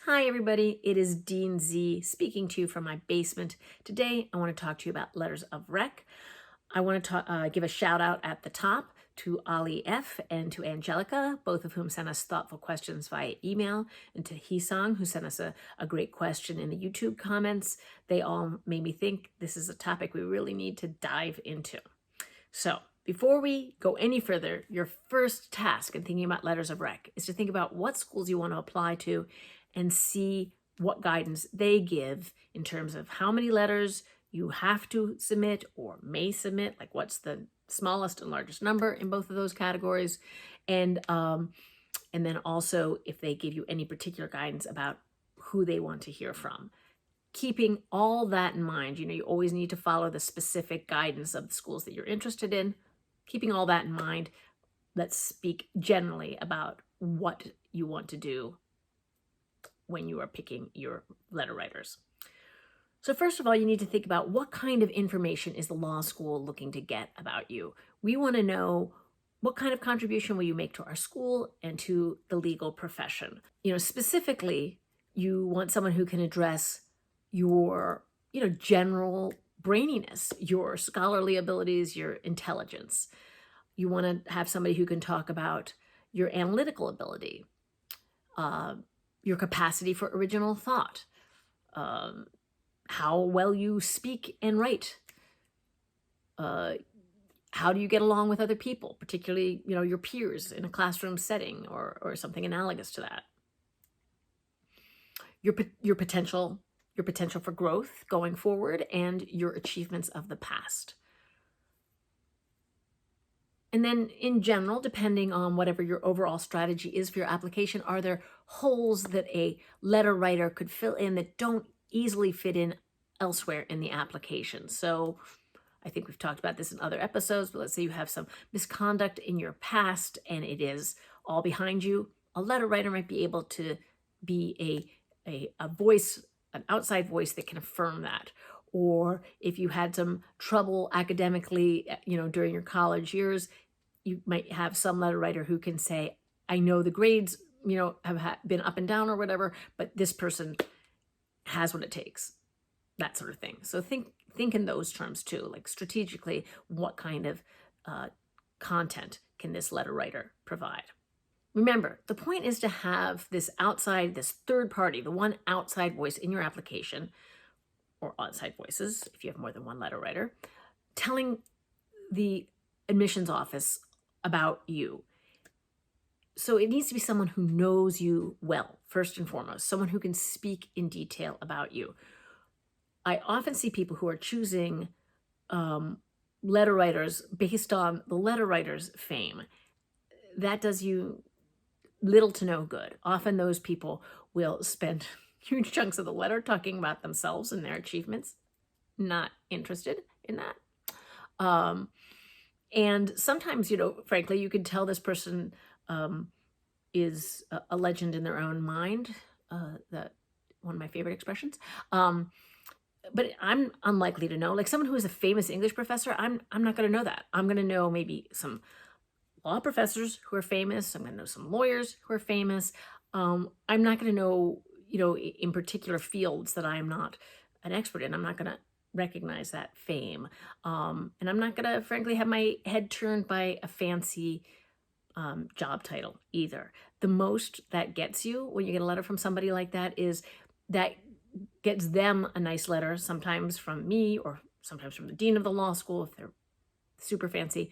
Hi, everybody. It is Dean Z speaking to you from my basement. Today, I want to talk to you about letters of rec. I want to give a shout out at the top to Ali F. and to Angelica, both of whom sent us thoughtful questions via email, and to Hisong, who sent us a great question in the YouTube comments. They all made me think this is a topic we really need to dive into. So, before we go any further, your first task in thinking about letters of rec is to think about what schools you want to apply to and see what guidance they give in terms of how many letters you have to submit or may submit, like what's the smallest and largest number in both of those categories, and then also if they give you any particular guidance about who they want to hear from. Keeping all that in mind, you always need to follow the specific guidance of the schools that you're interested in. Keeping all that in mind, let's speak generally about what you want to do when you are picking your letter writers. So first of all, you need to think about what kind of information is the law school looking to get about you. We want to know what kind of contribution will you make to our school and to the legal profession. Specifically, you want someone who can address your, general braininess, your scholarly abilities, your intelligence. You want to have somebody who can talk about your analytical ability, your capacity for original thought, how well you speak and write, how do you get along with other people, particularly, your peers in a classroom setting or something analogous to that. Your potential for growth going forward and your achievements of the past. And then in general, depending on whatever your overall strategy is for your application, are there holes that a letter writer could fill in that don't easily fit in elsewhere in the application? So I think we've talked about this in other episodes, but let's say you have some misconduct in your past and it is all behind you. A letter writer might be able to be a voice, an outside voice that can affirm that. Or if you had some trouble academically, during your college years, you might have some letter writer who can say, I know the grades, have been up and down or whatever, but this person has what it takes, that sort of thing. So think in those terms too, like strategically, what kind of content can this letter writer provide? Remember, the point is to have this third party, the one outside voice in your application, or outside voices, if you have more than one letter writer, telling the admissions office about you. So it needs to be someone who knows you well, first and foremost, someone who can speak in detail about you. I often see people who are choosing letter writers based on the letter writer's fame. That does you little to no good. Often those people will spend huge chunks of the letter talking about themselves and their achievements. Not interested in that. And sometimes, frankly, you can tell this person is a legend in their own mind. That one of my favorite expressions. But I'm unlikely to know. Like someone who is a famous English professor, I'm not going to know that. I'm going to know maybe some law professors who are famous. I'm going to know some lawyers who are famous. I'm not going to know, in particular fields that I'm not an expert in. I'm not going to recognize that fame. And I'm not going to, frankly, have my head turned by a fancy job title either. The most that gets you when you get a letter from somebody like that is that gets them a nice letter, sometimes from me or sometimes from the dean of the law school if they're super fancy.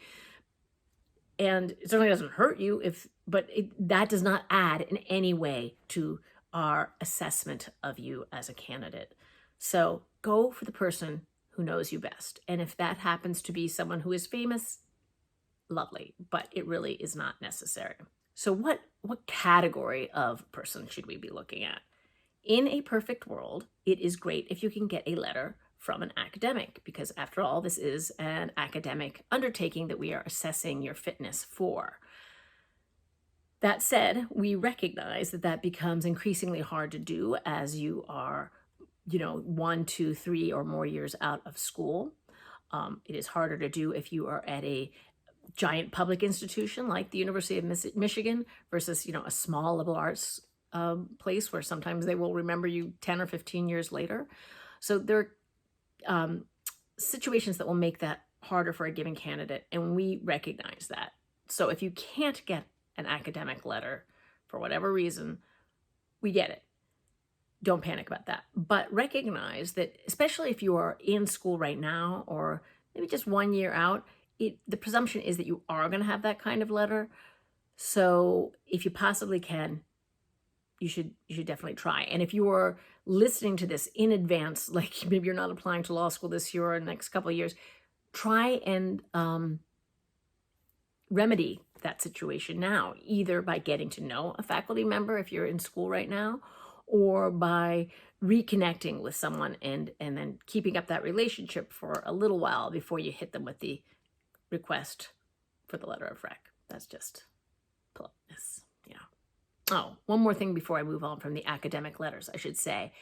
And it certainly doesn't hurt you, but that does not add in any way to our assessment of you as a candidate. So go for the person who knows you best. And if that happens to be someone who is famous, lovely, but it really is not necessary. So what category of person should we be looking at? In a perfect world, it is great if you can get a letter from an academic, because after all, this is an academic undertaking that we are assessing your fitness for. That said, we recognize that becomes increasingly hard to do as you are, 1, 2, 3 or more years out of school. It is harder to do if you are at a giant public institution like the University of Michigan versus, a small liberal arts place where sometimes they will remember you 10 or 15 years later. So there are situations that will make that harder for a given candidate, and we recognize that. So if you can't get an academic letter for whatever reason, we get it. Don't panic about that. But recognize that, especially if you are in school right now or maybe just 1 year out, the presumption is that you are going to have that kind of letter. So if you possibly can, you should definitely try. And if you are listening to this in advance, like maybe you're not applying to law school this year or the next couple of years, try and remedy that situation now, either by getting to know a faculty member if you're in school right now, or by reconnecting with someone and then keeping up that relationship for a little while before you hit them with the request for the letter of rec. That's just politeness, you know. Oh, one more thing before I move on from the academic letters, I should say.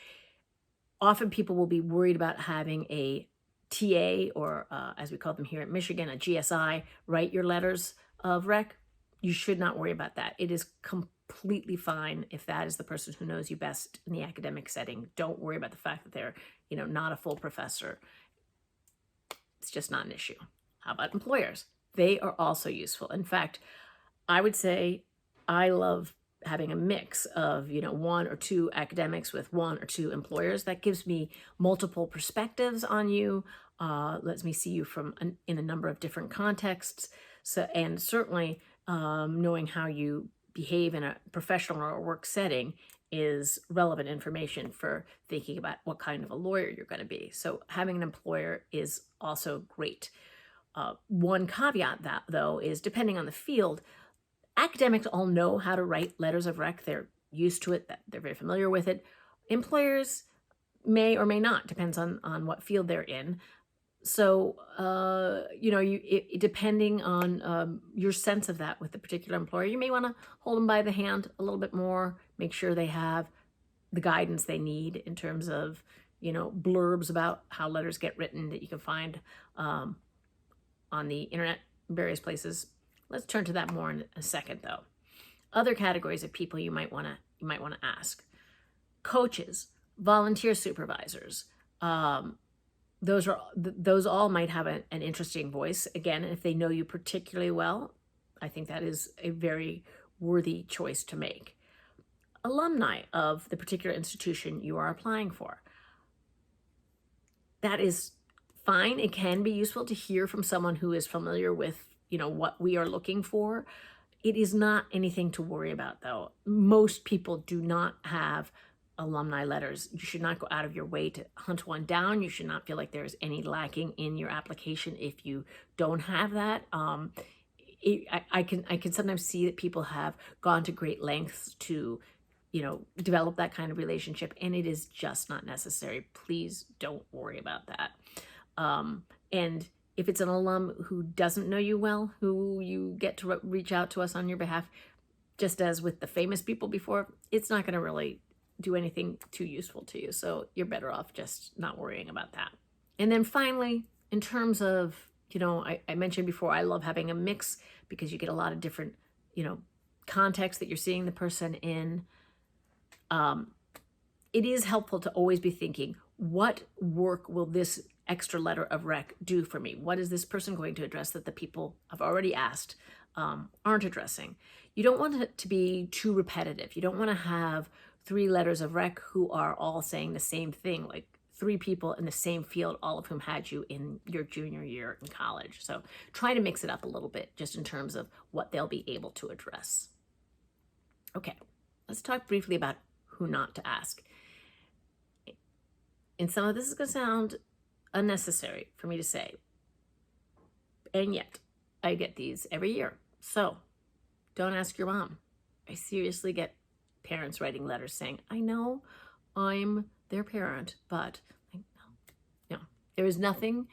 Often people will be worried about having a TA, or as we call them here in Michigan, a GSI, write your letters of rec. You should not worry about that. It is completely fine if that is the person who knows you best in the academic setting. Don't worry about the fact that they're, not a full professor. It's just not an issue. How about employers? They are also useful. In fact, I would say I love having a mix of, 1 or 2 academics with 1 or 2 employers. That gives me multiple perspectives on you, lets me see you in a number of different contexts. So, and certainly knowing how you behave in a professional or work setting is relevant information for thinking about what kind of a lawyer you're going to be. So having an employer is also great. One caveat that, though, is depending on the field, academics all know how to write letters of rec. They're used to it. They're very familiar with it. Employers may or may not, depends on what field they're in. So, depending on your sense of that with the particular employer, you may want to hold them by the hand a little bit more, make sure they have the guidance they need in terms of, blurbs about how letters get written that you can find on the internet, various places. Let's turn to that more in a second, though. Other categories of people you might want to ask: coaches, volunteer supervisors. Those all might have an interesting voice. Again, if they know you particularly well, I think that is a very worthy choice to make. Alumni of the particular institution you are applying for. That is fine. It can be useful to hear from someone who is familiar with, what we are looking for. It is not anything to worry about, though. Most people do not have alumni letters. You should not go out of your way to hunt one down. You should not feel like there's any lacking in your application if you don't have that. I can sometimes see that people have gone to great lengths to, develop that kind of relationship, and it is just not necessary. Please don't worry about that. And if it's an alum who doesn't know you well, who you get to reach out to us on your behalf, just as with the famous people before, it's not going to really do anything too useful to you. So you're better off just not worrying about that. And then finally, in terms of, I mentioned before, I love having a mix because you get a lot of different, contexts that you're seeing the person in. It is helpful to always be thinking, what work will this extra letter of rec do for me? What is this person going to address that the people I've already asked aren't addressing? You don't want it to be too repetitive. You don't want to have 3 letters of rec who are all saying the same thing, like 3 people in the same field, all of whom had you in your junior year in college. So try to mix it up a little bit just in terms of what they'll be able to address. Okay, let's talk briefly about who not to ask. And some of this is going to sound unnecessary for me to say, and yet I get these every year. So don't ask your mom. I seriously get parents writing letters saying, I know I'm their parent, but no. There is nothing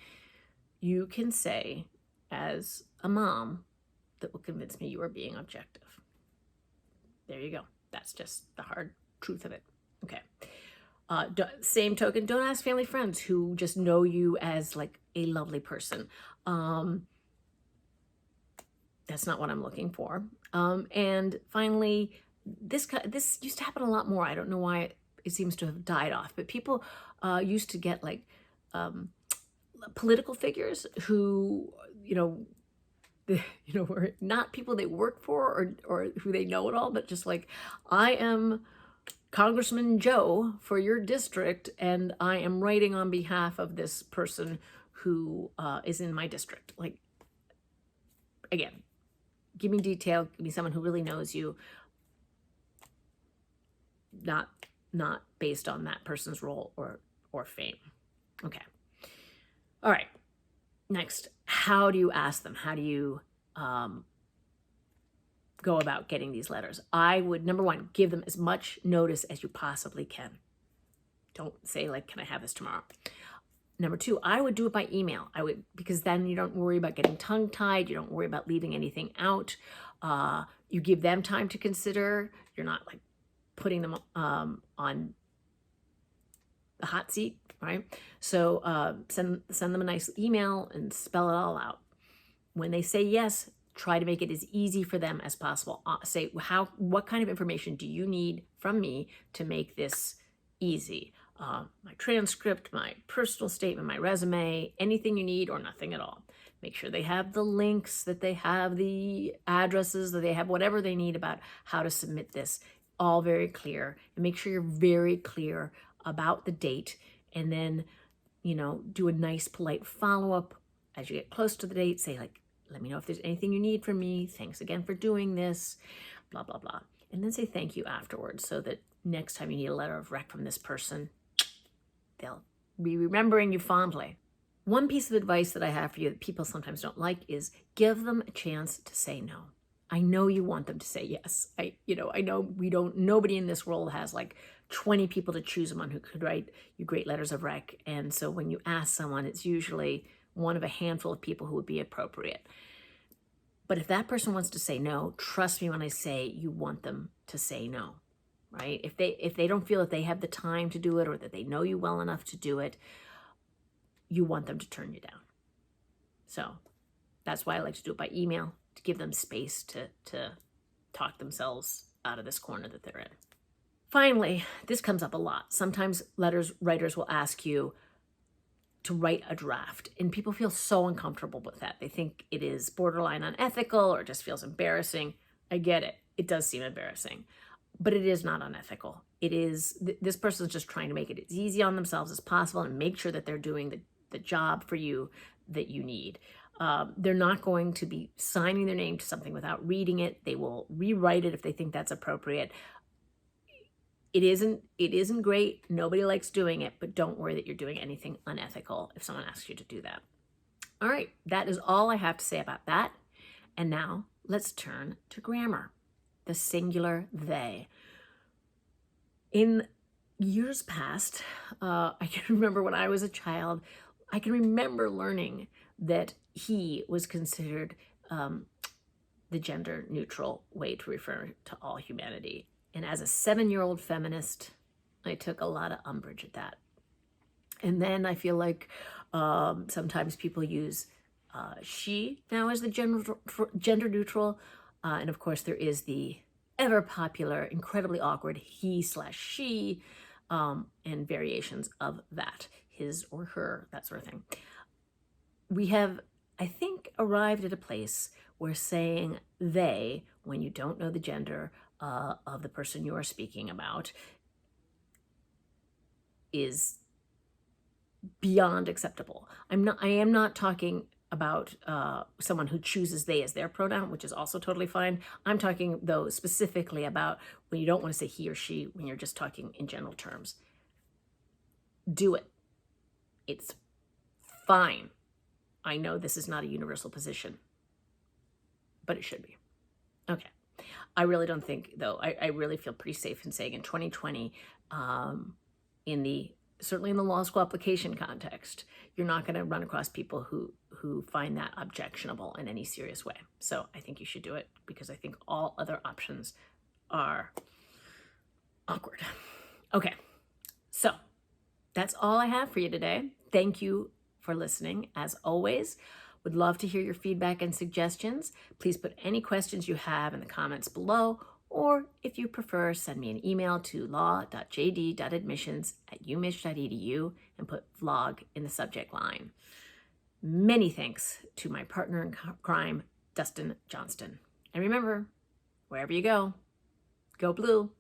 you can say as a mom that will convince me you are being objective. There you go. That's just the hard truth of it. Okay. Same token, don't ask family friends who just know you as like a lovely person. That's not what I'm looking for. And finally, this used to happen a lot more. I don't know why it seems to have died off, but people used to get like um, political figures who, were not people they work for or who they know at all, but just like, I am Congressman Joe for your district, and I am writing on behalf of this person who is in my district. Like, again, give me detail, give me someone who really knows you, not based on that person's role or fame. Okay. All right. Next, how do you ask them? How do you go about getting these letters? I would, number one, give them as much notice as you possibly can. Don't say like, can I have this tomorrow? Number two, I would do it by email. Because then you don't worry about getting tongue-tied. You don't worry about leaving anything out. You give them time to consider. You're not like putting them on the hot seat, right? So send them a nice email and spell it all out. When they say yes, try to make it as easy for them as possible. Say, what kind of information do you need from me to make this easy? My transcript, my personal statement, my resume, anything you need or nothing at all. Make sure they have the links, that they have the addresses, that they have whatever they need about how to submit this, all very clear. And make sure you're very clear about the date, and then, do a nice polite follow-up as you get close to the date. Say like, let me know if there's anything you need from me. Thanks again for doing this, blah, blah, blah. And then say thank you afterwards, so that next time you need a letter of rec from this person, they'll be remembering you fondly. One piece of advice that I have for you that people sometimes don't like is give them a chance to say no. I know you want them to say yes. I know nobody in this world has like 20 people to choose among who could write you great letters of rec. And so when you ask someone, it's usually one of a handful of people who would be appropriate. But if that person wants to say no, trust me when I say you want them to say no, right? If they don't feel that they have the time to do it, or that they know you well enough to do it, you want them to turn you down. So that's why I like to do it by email, to give them space to talk themselves out of this corner that they're in. Finally, this comes up a lot. Sometimes writers will ask you to write a draft, and people feel so uncomfortable with that. They think it is borderline unethical or just feels embarrassing. I get it. It does seem embarrassing, but it is not unethical. It is, this person is just trying to make it as easy on themselves as possible and make sure that they're doing the job for you that you need. They're not going to be signing their name to something without reading it. They will rewrite it if they think that's appropriate. It isn't great. Nobody likes doing it, but don't worry that you're doing anything unethical if someone asks you to do that. All right, that is all I have to say about that. And now let's turn to grammar, the singular they. In years past, I can remember when I was a child, I can remember learning that he was considered the gender neutral way to refer to all humanity. And as a 7-year-old feminist, I took a lot of umbrage at that. And then I feel like sometimes people use she now as the gender neutral. And of course, there is the ever popular, incredibly awkward he/she, and variations of that, his or her, that sort of thing. We have, I think, arrived at a place where saying they, when you don't know the gender of the person you are speaking about, is beyond acceptable. I am not talking about someone who chooses they as their pronoun, which is also totally fine. I'm talking, though, specifically about when you don't want to say he or she, when you're just talking in general terms. Do it. It's fine. I know this is not a universal position, but it should be. Okay. I really don't think, though, I really feel pretty safe in saying in 2020, certainly in the law school application context, you're not going to run across people who find that objectionable in any serious way. So I think you should do it, because I think all other options are awkward. Okay, so that's all I have for you today. Thank you for listening. As always, would love to hear your feedback and suggestions. Please put any questions you have in the comments below, Or if you prefer, send me an email to law.jd.admissions@umich.edu and put vlog in the subject line. Many thanks to my partner in crime, Dustin Johnston. And remember, wherever you go, go blue.